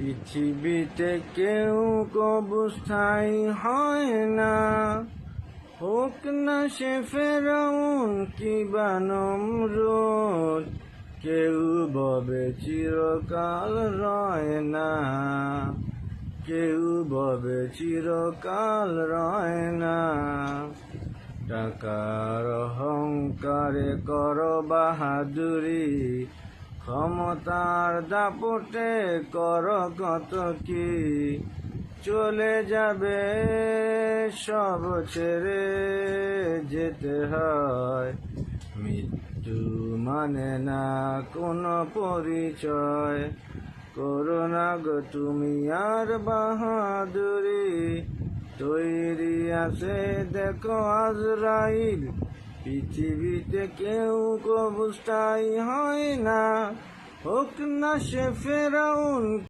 পৃথিবীতে কেউ কবু স্থায়ী হয় না, হোক না সে ফেরাউন কিবা নমরুদ। কেউ ববে চিরকাল রয় না, কেউ ববে চিরকাল রয় না। টাকার অহংকারে কর বাহাদুরি, ক্ষমতার দাপটে কর কত কি। চলে যাবে সব ছেড়ে যেতে হয়, মৃত্যু মানে না কোনো পরিচয়। করো না গো তুমি আর বাহাদুরি, তৈরি আছে দেখো আজরাইল। পৃথিবীতে কেউ কবু স্থায়ী হয় না, হোক না সে ফেরাউন